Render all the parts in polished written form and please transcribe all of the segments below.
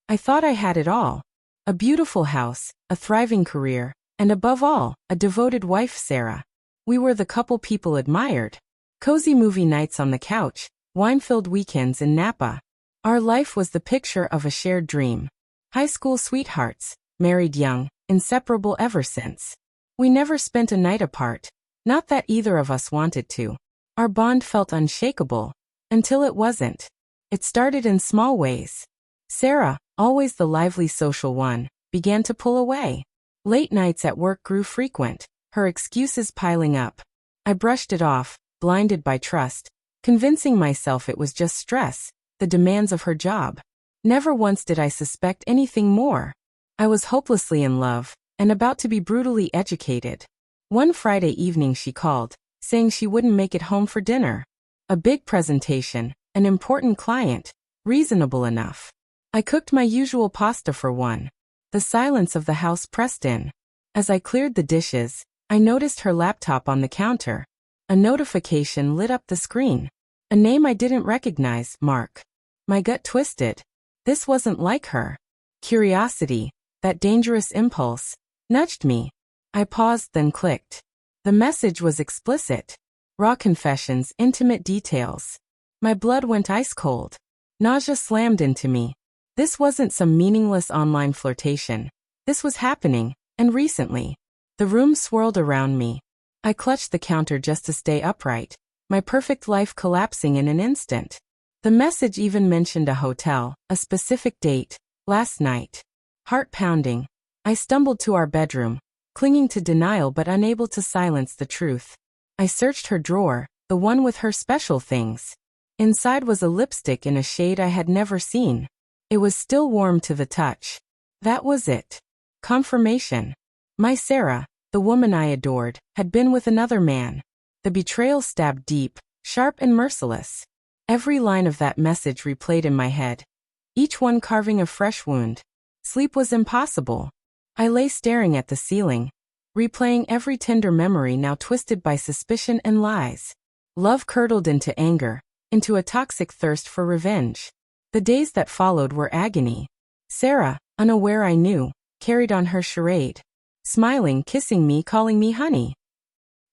I thought I had it all. A beautiful house, a thriving career, and above all, a devoted wife, Sarah. We were the couple people admired. Cozy movie nights on the couch, wine-filled weekends in Napa. Our life was the picture of a shared dream. High school sweethearts, married young, inseparable ever since. We never spent a night apart, not that either of us wanted to. Our bond felt unshakable, until it wasn't. It started in small ways. Sarah, always the lively social one, began to pull away. Late nights at work grew frequent, her excuses piling up. I brushed it off, blinded by trust, convincing myself it was just stress, the demands of her job. Never once did I suspect anything more. I was hopelessly in love, and about to be brutally educated. One Friday evening she called, saying she wouldn't make it home for dinner. A big presentation, an important client, reasonable enough. I cooked my usual pasta for one. The silence of the house pressed in. As I cleared the dishes, I noticed her laptop on the counter. A notification lit up the screen. A name I didn't recognize, Mark. My gut twisted. This wasn't like her. Curiosity, that dangerous impulse, nudged me. I paused, then clicked. The message was explicit. Raw confessions, intimate details. My blood went ice cold. Nausea slammed into me. This wasn't some meaningless online flirtation. This was happening, and recently. The room swirled around me. I clutched the counter just to stay upright, my perfect life collapsing in an instant. The message even mentioned a hotel, a specific date, last night. Heart pounding. I stumbled to our bedroom, clinging to denial but unable to silence the truth. I searched her drawer, the one with her special things. Inside was a lipstick in a shade I had never seen. It was still warm to the touch. That was it. Confirmation. My Sarah, the woman I adored, had been with another man. The betrayal stabbed deep, sharp and merciless. Every line of that message replayed in my head, each one carving a fresh wound. Sleep was impossible. I lay staring at the ceiling, replaying every tender memory now twisted by suspicion and lies. Love curdled into anger, into a toxic thirst for revenge. The days that followed were agony. Sarah, unaware I knew, carried on her charade. Smiling, kissing me, calling me honey.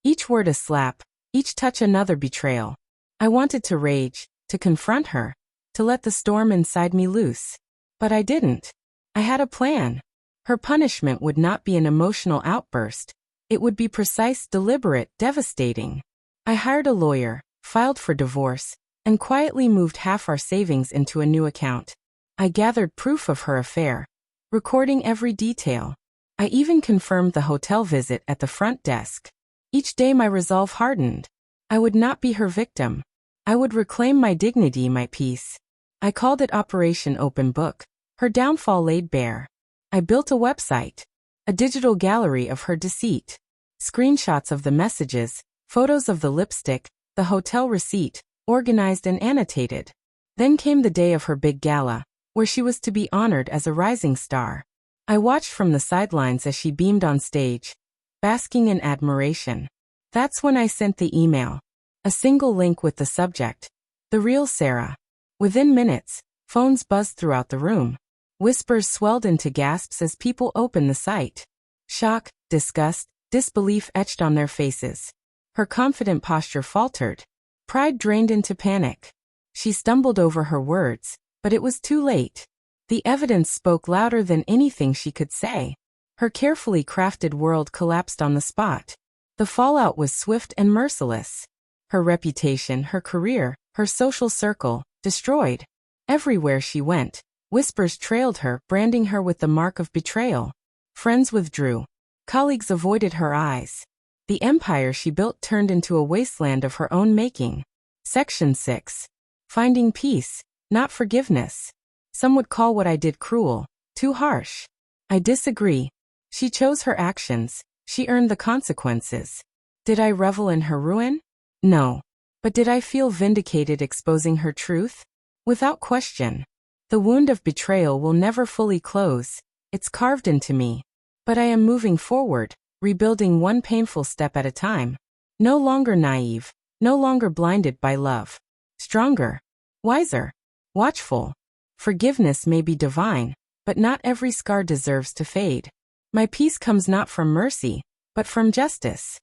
Each word a slap, each touch another betrayal. I wanted to rage, to confront her, to let the storm inside me loose. But I didn't. I had a plan. Her punishment would not be an emotional outburst. It would be precise, deliberate, devastating. I hired a lawyer, filed for divorce, and quietly moved half our savings into a new account. I gathered proof of her affair, recording every detail. I even confirmed the hotel visit at the front desk. Each day my resolve hardened. I would not be her victim. I would reclaim my dignity, my peace. I called it Operation Open Book. Her downfall laid bare. I built a website, a digital gallery of her deceit. Screenshots of the messages, photos of the lipstick, the hotel receipt, organized and annotated. Then came the day of her big gala, where she was to be honored as a rising star. I watched from the sidelines as she beamed on stage, basking in admiration. That's when I sent the email. A single link with the subject, "The Real Sarah." Within minutes, phones buzzed throughout the room. Whispers swelled into gasps as people opened the site. Shock, disgust, disbelief etched on their faces. Her confident posture faltered. Pride drained into panic. She stumbled over her words, but it was too late. The evidence spoke louder than anything she could say. Her carefully crafted world collapsed on the spot. The fallout was swift and merciless. Her reputation, her career, her social circle, destroyed. Everywhere she went, whispers trailed her, branding her with the mark of betrayal. Friends withdrew. Colleagues avoided her eyes. The empire she built turned into a wasteland of her own making. Section 6. Finding peace, not forgiveness. Some would call what I did cruel, too harsh. I disagree. She chose her actions. She earned the consequences. Did I revel in her ruin? No. But did I feel vindicated exposing her truth? Without question. The wound of betrayal will never fully close. It's carved into me. But I am moving forward, rebuilding one painful step at a time. No longer naive, no longer blinded by love. Stronger, wiser, watchful. Forgiveness may be divine, but not every scar deserves to fade. My peace comes not from mercy, but from justice.